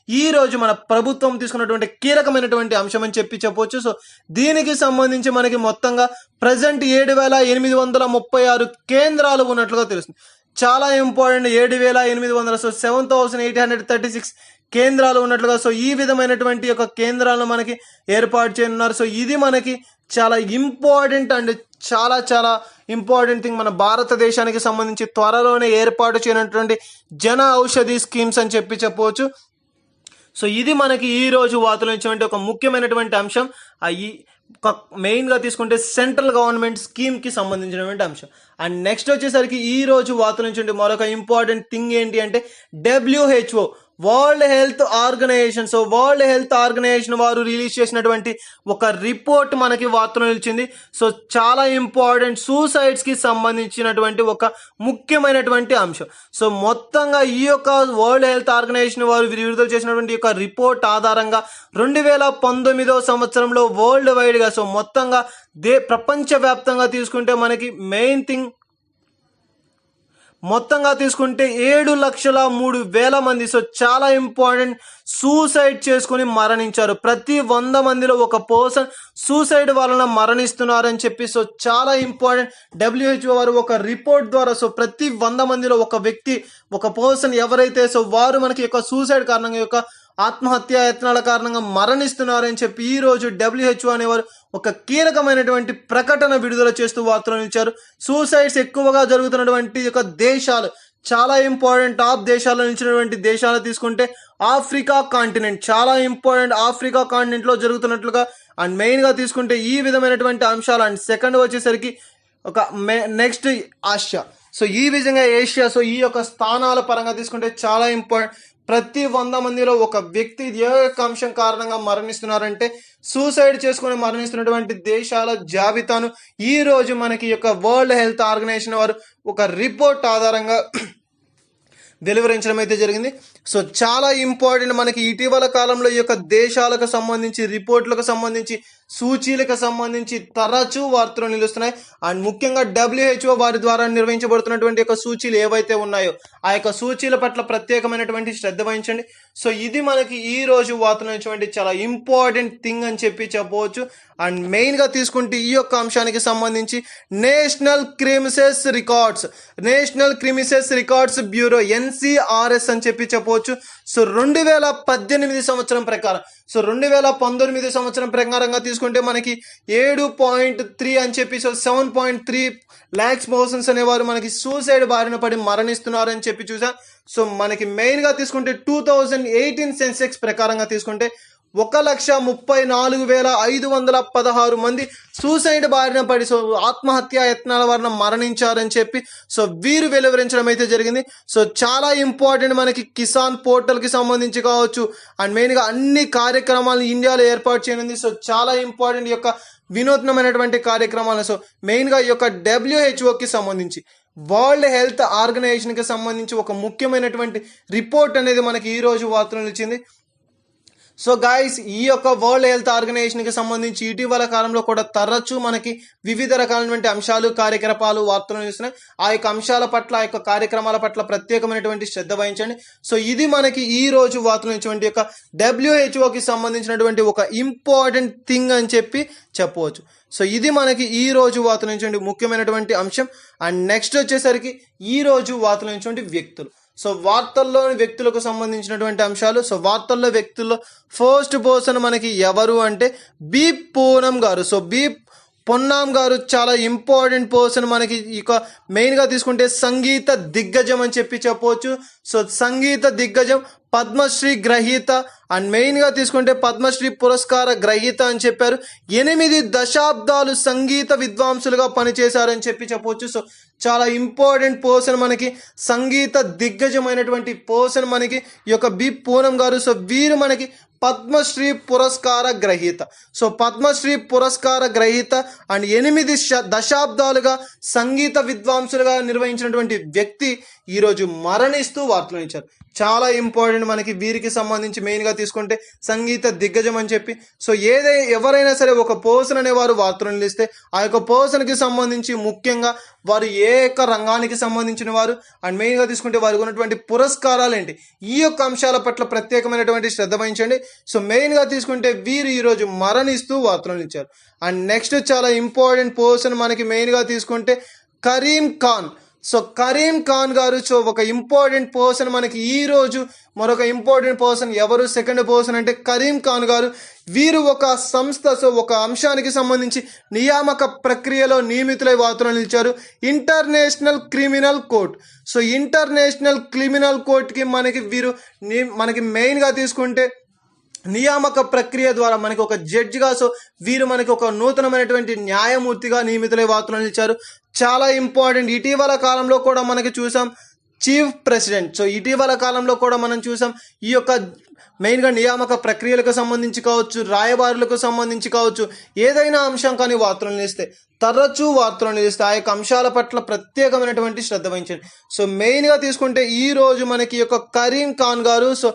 ఈ రోజు మన ప్రభుత్వం తీసుకున్నటువంటి కీలకమైనటువంటి అంశం అని చెప్పి చెప్పవచ్చు. సో దీనికి సంబంధించి మనకి మొత్తంగా ప్రజెంట్ 7,836 కేంద్రాలు ఉన్నట్లుగా తెలుస్తుంది. చాలా ఇంపార్టెంట్. 7,800, సో 7,836 కేంద్రాలు ఉన్నట్లుగా. సో ఈ విధమైనటువంటి యొక్క కేంద్రాలను మనకి ఏర్పాటు చేయనున్నారు. సో ఇది మనకి చాలా ఇంపార్టెంట్ అండ్ చాలా చాలా ఇంపార్టెంట్ థింగ్. మన భారతదేశానికి సంబంధించి త్వరలోనే ఏర్పాటు చేయనటువంటి జన ఔషధి స్కీమ్స్ అని చెప్పి చెప్పవచ్చు. సో ఇది మనకి ఈ రోజు వార్తలు ఇచ్చినటువంటి ఒక ముఖ్యమైనటువంటి అంశం. మెయిన్ గా తీసుకుంటే సెంట్రల్ గవర్నమెంట్ స్కీమ్ కి సంబంధించినటువంటి అంశం. అండ్ నెక్స్ట్ వచ్చేసరికి ఈ రోజు వార్తలు ఇచ్చినటువంటి మరొక ఇంపార్టెంట్ థింగ్ ఏంటి అంటే, WHO world health organization. So world health organization వారు రిలీజ్ చేసినటువంటి ఒక రిపోర్ట్ మనకి వార్తలు నిలిచింది. సో చాలా ఇంపార్టెంట్. సూసైడ్స్ కి సంబంధించినటువంటి ఒక ముఖ్యమైనటువంటి అంశం. సో మొత్తంగా ఈ యొక్క వరల్డ్ హెల్త్ ఆర్గనైజేషన్ వారు విడుదల చేసినటువంటి యొక్క రిపోర్ట్ ఆధారంగా 2019వ సంవత్సరంలో వరల్డ్ వైడ్ గా, సో మొత్తంగా ప్రపంచ వ్యాప్తంగా తీసుకుంటే మనకి మెయిన్ థింగ్ మొత్తంగా తీసుకుంటే 7,03,000 మంది, సో చాలా ఇంపార్టెంట్, సూసైడ్ చేసుకుని మరణించారు. ప్రతి 100 మందిలో ఒక పర్సన్ సూసైడ్ వలన మరణిస్తున్నారని చెప్పి, సో చాలా ఇంపార్టెంట్. WHO వారు ఒక రిపోర్ట్ ద్వారా, సో ప్రతి 100 మందిలో ఒక వ్యక్తి, ఒక పర్సన్ ఎవరైతే, సో వారు మనకి యొక్క సూసైడ్ కారణంగా, యొక్క ఆత్మహత్యా యత్నాల కారణంగా మరణిస్తున్నారని చెప్పి ఈ రోజు WHO అనేవారు ఒక కీలకమైనటువంటి ప్రకటన విడుదల చేస్తూ వార్తలు ఇచ్చారు. సూసైడ్స్ ఎక్కువగా జరుగుతున్నటువంటి యొక్క దేశాలు చాలా ఇంపార్టెంట్. టాప్ దేశాల్లో నిలిచినటువంటి దేశాలు తీసుకుంటే ఆఫ్రికా కాంటినెంట్ చాలా ఇంపార్టెంట్. ఆఫ్రికా కాంటినెంట్ లో జరుగుతున్నట్లుగా అండ్ మెయిన్ గా తీసుకుంటే ఈ విధమైనటువంటి అంశాలు. అండ్ సెకండ్ వచ్చేసరికి ఒక నెక్స్ట్ ఆసియా. సో ఈ విధంగా ఏషియా, సో ఈ యొక్క స్థానాల పరంగా తీసుకుంటే చాలా ఇంపార్టెంట్. ప్రతి 100 మందిలో ఒక వ్యక్తి ఏ యొక్క అంశం కారణంగా మరణిస్తున్నారంటే సూసైడ్ చేసుకుని మరణిస్తున్నటువంటి దేశాల జాబితాను ఈ రోజు మనకి యొక్క వరల్డ్ హెల్త్ ఆర్గనైజేషన్ వారు ఒక రిపోర్ట్ ఆధారంగా వెలువరించడం అయితే జరిగింది. సో చాలా ఇంపార్టెంట్, మనకి ఇటీవల కాలంలో ఈ యొక్క దేశాలకు సంబంధించి రిపోర్ట్లకు సంబంధించి సూచీలకు సంబంధించి తరచూ వార్తలు నిలుస్తున్నాయి. అండ్ ముఖ్యంగా WHO వారి ద్వారా నిర్వహించబడుతున్నటువంటి యొక్క సూచీలు ఏవైతే ఉన్నాయో ఆ యొక్క సూచీల పట్ల ప్రత్యేకమైనటువంటి శ్రద్ధ వహించండి. సో ఇది మనకి ఈ రోజు వార్తలు చాలా ఇంపార్టెంట్ థింగ్ అని చెప్పవచ్చు. అండ్ మెయిన్గా తీసుకుంటే ఈ యొక్క అంశానికి సంబంధించి నేషనల్ క్రిమిసెస్ రికార్డ్స్ బ్యూరో NCRS అని చెప్పవచ్చు. సో 2018 సంవత్సరం ప్రకారం, సో 2019 సంవత్సరం ప్రకారంగా తీసుకుంటే మనకి 7.3 అని చెప్పి, సో 7.3 lakhs పర్సన్స్ అనేవారు మనకి సూసైడ్ బారిన పడి మరణిస్తున్నారు అని చెప్పి చూసా. సో మనకి మెయిన్గా తీసుకుంటే 2018 సెన్సెక్స్ ప్రకారంగా తీసుకుంటే 1,34,516 మంది సూసైడ్ బారిన పడి, సో ఆత్మహత్యా యత్నాల వలన మరణించారని చెప్పి సో వీరు వెలువరించడం అయితే జరిగింది. సో చాలా ఇంపార్టెంట్, మనకి కిసాన్ పోర్టల్కి సంబంధించి కావచ్చు అండ్ మెయిన్గా అన్ని కార్యక్రమాలను ఇండియాలో ఏర్పాటు చేయనుంది. సో చాలా ఇంపార్టెంట్ యొక్క వినూత్నమైనటువంటి కార్యక్రమాలు. సో మెయిన్గా ఈ యొక్క WHOకి సంబంధించి వరల్డ్ హెల్త్ ఆర్గనైజేషన్కి సంబంధించి ఒక ముఖ్యమైనటువంటి రిపోర్ట్ అనేది మనకి ఈ రోజు వార్తలు ఇచ్చింది. సో గాయస్, ఈ యొక్క వరల్డ్ హెల్త్ ఆర్గనైజేషన్కి సంబంధించి ఇటీవల కాలంలో కూడా తరచూ మనకి వివిధ రకాలైనటువంటి అంశాలు, కార్యకలాపాలు వార్తలు ఇస్తున్నాయి. ఆ యొక్క అంశాల పట్ల, ఆ యొక్క కార్యక్రమాల పట్ల ప్రత్యేకమైనటువంటి శ్రద్ధ వహించండి. సో ఇది మనకి ఈ రోజు వార్తలు ఇచ్చినటువంటి యొక్క WHOకి సంబంధించినటువంటి ఒక ఇంపార్టెంట్ థింగ్ అని చెప్పవచ్చు. సో ఇది మనకి ఈ రోజు వార్తలు ఇచ్చినటువంటి ముఖ్యమైనటువంటి అంశం. అండ్ నెక్స్ట్ వచ్చేసరికి ఈ రోజు వార్తలు ఇచ్చినటువంటి వ్యక్తులు. సో వార్తల్లోని వ్యక్తులకు సంబంధించినటువంటి అంశాలు. సో వార్తల్లో వ్యక్తుల్లో ఫస్ట్ పర్సన్ మనకి ఎవరు అంటే బి పూనం గారు. సో బి పొన్నాం గారు చాలా ఇంపార్టెంట్ పర్సన్. మనకి ఇక మెయిన్గా తీసుకుంటే సంగీత దిగ్గజం అని చెప్పవచ్చు. సో సంగీత దిగ్గజం, పద్మశ్రీ గ్రహీత అండ్ మెయిన్గా తీసుకుంటే పద్మశ్రీ పురస్కార గ్రహీత అని చెప్పారు. 8 దశాబ్దాలు సంగీత విద్వాంసులుగా పనిచేశారని చెప్పవచ్చు. సో చాలా ఇంపార్టెంట్ పర్సన్, మనకి సంగీత దిగ్గజమైనటువంటి పర్సన్ మనకి ఈ యొక్క బి పూనం గారు. సో వీరు మనకి పద్మశ్రీ పురస్కార గ్రహీత. సో పద్మశ్రీ పురస్కార గ్రహీత అండ్ 8 దశాబ్దాలుగా సంగీత విద్వాంసులుగా నిర్వహించినటువంటి వ్యక్తి ఈరోజు మరణిస్తూ వార్తలు ఇచ్చారు. చాలా ఇంపార్టెంట్, మనకి వీరికి సంబంధించి మెయిన్గా తీసుకుంటే సంగీత దిగ్గజం అని చెప్పి. సో ఎవరైనా సరే ఒక పర్సన్ అనేవారు వార్తలు నిలిస్తే ఆ యొక్క పర్సన్కి సంబంధించి ముఖ్యంగా వారు ఏ యొక్క రంగానికి సంబంధించిన వారు అండ్ మెయిన్గా తీసుకుంటే వారికి ఉన్నటువంటి పురస్కారాలు ఏంటి, ఈ యొక్క అంశాల పట్ల ప్రత్యేకమైనటువంటి శ్రద్ధ వహించండి. సో మెయిన్గా తీసుకుంటే వీరు ఈరోజు మరణిస్తూ వార్తలు ఇచ్చారు. అండ్ నెక్స్ట్ చాలా ఇంపార్టెంట్ పర్సన్ మనకి మెయిన్గా తీసుకుంటే కరీం ఖాన్. సో కరీం ఖాన్ గారు సో ఒక ఇంపార్టెంట్ పర్సన్ మనకి ఈ రోజు. మరొక ఇంపార్టెంట్ పర్సన్ ఎవరు, సెకండ్ పర్సన్ అంటే కరీం ఖాన్ గారు. వీరు ఒక సంస్థ, సో ఒక అంశానికి సంబంధించి నియామక ప్రక్రియలో నియమితులై వార్తలు నిలిచారు. International criminal court. So international criminal కోర్టుకి మనకి మెయిన్గా తీసుకుంటే నియామక ప్రక్రియ ద్వారా మనకి ఒక జడ్జిగా, సో వీరు మనకి ఒక నూతనమైనటువంటి న్యాయమూర్తిగా నియమితులై వార్తలు నిలిచారు. చాలా ఇంపార్టెంట్. ఇటీవల కాలంలో కూడా మనకి చూసాం చీఫ్ ప్రెసిడెంట్. సో ఇటీవల కాలంలో కూడా మనం చూసాం ఈ యొక్క మెయిన్గా నియామక ప్రక్రియలకు సంబంధించి కావచ్చు, రాయబారులకు సంబంధించి కావచ్చు, ఏదైనా అంశం కానీ వార్తలు నిలిస్తే తరచూ వార్తలు నిలిస్తే ఆ యొక్క అంశాల పట్ల ప్రత్యేకమైనటువంటి శ్రద్ధ వహించండి. సో మెయిన్గా తీసుకుంటే ఈ రోజు మనకి యొక్క కరీం ఖాన్ గారు సో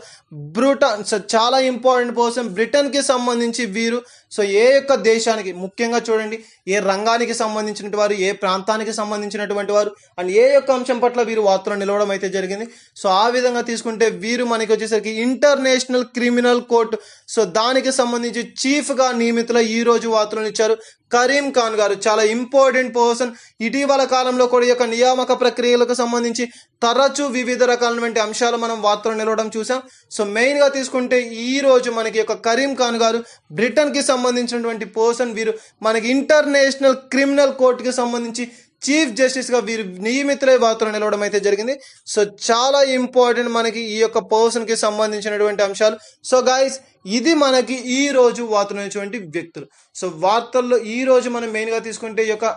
సో చాలా ఇంపార్టెంట్ పర్సన్. బ్రిటన్కి సంబంధించి వీరు సో ఏ యొక్క దేశానికి ముఖ్యంగా చూడండి ఏ రంగానికి సంబంధించినటువంటి వారు, ఏ ప్రాంతానికి సంబంధించినటువంటి వారు అండ్ ఏ యొక్క అంశం పట్ల వీరు వార్తలు నిలవడం అయితే జరిగింది. సో ఆ విధంగా తీసుకుంటే వీరు మనకి వచ్చేసరికి ఇంటర్నేషనల్ క్రిమినల్ కోర్టు సో దానికి సంబంధించి చీఫ్గా నియమితుల ఈ రోజు వార్తలు ఇచ్చారు కరీం ఖాన్ గారు. చాలా ఇంపార్టెంట్ పర్సన్. ఇటీవల కాలంలో కూడా ఈ యొక్క నియామక ప్రక్రియలకు సంబంధించి తరచూ వివిధ రకాలైనటువంటి అంశాలు మనం వార్తలు నిలవడం చూసాం. సో మెయిన్గా తీసుకుంటే ఈ రోజు మనకి యొక్క కరీం ఖాన్ గారు బ్రిటన్కి సంబంధించినటువంటి పర్సన్. వీరు మనకి ఇంటర్నేషనల్ క్రిమినల్ కోర్టుకి సంబంధించి చీఫ్ జస్టిస్గా వీరు నియమితులై వార్తలు నిలవడం అయితే జరిగింది. సో చాలా ఇంపార్టెంట్ మనకి ఈ యొక్క పర్సన్కి సంబంధించినటువంటి అంశాలు. సో గైస్, ఇది మనకి ఈ రోజు వార్తలు అనేటువంటి వ్యక్తులు. సో వార్తల్లో ఈ రోజు మనం మెయిన్గా తీసుకుంటే ఈ యొక్క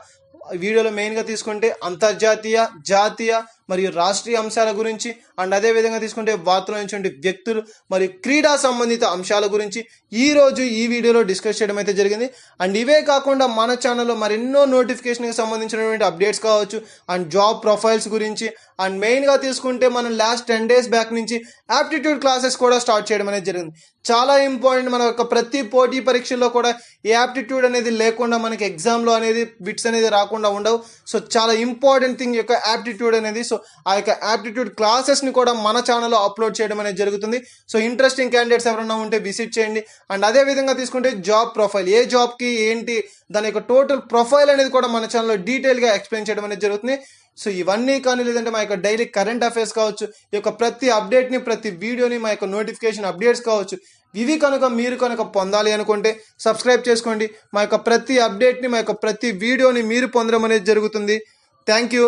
వీడియోలో మెయిన్గా తీసుకుంటే అంతర్జాతీయ, జాతీయ మరియు రాష్ట్రీయ అంశాల గురించి అండ్ అదే విధంగా తీసుకుంటే వార్తలో నుంచి వ్యక్తులు మరియు క్రీడా సంబంధిత అంశాల గురించి ఈ రోజు ఈ వీడియోలో డిస్కస్ చేయడం అయితే జరిగింది. అండ్ ఇవే కాకుండా మన ఛానల్లో మరెన్నో నోటిఫికేషన్కి సంబంధించినటువంటి అప్డేట్స్ కావచ్చు అండ్ జాబ్ ప్రొఫైల్స్ గురించి అండ్ మెయిన్గా తీసుకుంటే మనం లాస్ట్ 10 days బ్యాక్ నుంచి యాప్టిట్యూడ్ క్లాసెస్ కూడా స్టార్ట్ చేయడం అనేది జరిగింది. చాలా ఇంపార్టెంట్. మన యొక్క ప్రతి పోటీ పరీక్షల్లో కూడా ఈ యాప్టిట్యూడ్ అనేది లేకుండా మనకి ఎగ్జామ్లో అనేది బిట్స్ అనేది రాకుండా ఉండవు. సో చాలా ఇంపార్టెంట్ థింగ్ యొక్క యాప్టిట్యూడ్ అనేది. సో ఆ యొక్క యాప్టిట్యూడ్ క్లాసెస్ని కూడా మన ఛానల్లో అప్లోడ్ చేయడం అనేది జరుగుతుంది. సో ఇంట్రెస్టింగ్ క్యాండిడేట్స్ ఎవరైనా ఉంటే విజిట్ చేయండి. అండ్ అదే విధంగా తీసుకుంటే జాబ్ ప్రొఫైల్, ఏ జాబ్కి ఏంటి దాని యొక్క టోటల్ ప్రొఫైల్ అనేది కూడా మన ఛానల్లో డీటెయిల్గా ఎక్స్ప్లెయిన్ చేయడం అనేది జరుగుతుంది. సో ఇవన్నీ కానీ లేదంటే మా యొక్క డైలీ కరెంట్ అఫైర్స్ కావచ్చు, ఈ యొక్క ప్రతి అప్డేట్ని ప్రతి వీడియోని మా యొక్క నోటిఫికేషన్ అప్డేట్స్ కావచ్చు, ఇవి కనుక మీరు కనుక పొందాలి అనుకుంటే సబ్స్క్రైబ్ చేసుకోండి. మా యొక్క ప్రతి అప్డేట్ని మా యొక్క ప్రతి వీడియోని మీరు పొందడం అనేది జరుగుతుంది. Thank you.